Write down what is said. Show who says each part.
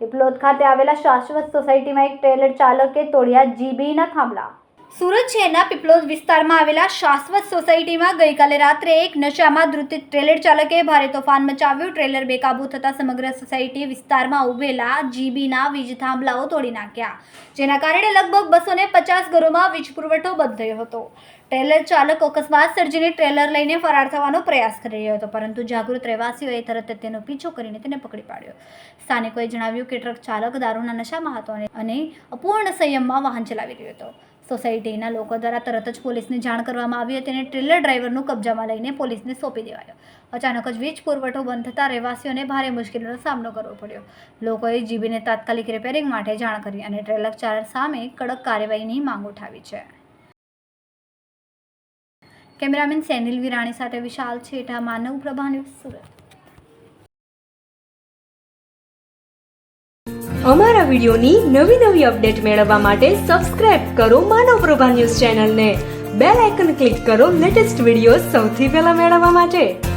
Speaker 1: પીપલોદ ખાતે આવેલા શાશ્વત સોસાયટીમાં એક ટ્રેલર ચાલકે તોડ્યા જીબીના થાંભલા। સુરત શહેરના પીપલોદ વિસ્તારમાં આવેલા શાશ્વત સોસાયટીમાં ગઈકાલે રાત્રે એક નશામાં ધૂત ટ્રેલર ચાલકે ભારે તોફાન મચાવ્યું। ટ્રેલર બેકાબૂ થતા સમગ્ર સોસાયટી વિસ્તારમાં ઉભેલા જીબીના વીજ થાંભલાઓ તોડી નાખ્યા, જેના કારણે લગભગ 250 ઘરોમાં વીજ પુરવઠો બંધ થયો હતો। ટ્રેલર ચાલક અકસ્માત સર્જીને ટ્રેલર લઈને ફરાર થવાનો પ્રયાસ કરી રહ્યો હતો, પરંતુ જાગૃત રહેવાસીઓએ તરત જ તેનો પીછો કરીને તેને પકડી પાડ્યો। સ્થાનિકોએ જણાવ્યું કે ટ્રક ચાલક દારૂના નશામાં હતો અને અપૂર્ણ સંયમમાં વાહન ચલાવી રહ્યો હતો। સોસાયટીના લોકો દ્વારા તરત જ પોલીસને જાણ કરવામાં આવી હતી અને ટ્રેલર ડ્રાઈવરનું કબજામાં લઈને પોલીસને સોંપી દેવાયો। અચાનક જ વીજ પુરવઠો બંધ થતાં રહેવાસીઓને ભારે મુશ્કેલીનો સામનો કરવો પડ્યો। લોકોએ જીબીને તાત્કાલિક રિપેરિંગ માટે જાણ કરી અને ટ્રેલર ચાલક સામે કડક કાર્યવાહીની માંગ ઉઠાવી છે। કેમેરામેન સેનિલ વિરાણી સાથે વિશાલ છેઠા, માનવ પ્રભા ન્યૂઝ, સુરત।
Speaker 2: અમારા વિડિયોની નવી અપડેટ મેળવવા માટે સબસ્ક્રાઇબ કરો માનવ પ્રભા ન્યૂઝ ચેનલને, બેલ આઇકન ક્લિક કરો લેટેસ્ટ વિડિયો સૌથી પહેલા મેળવવા માટે।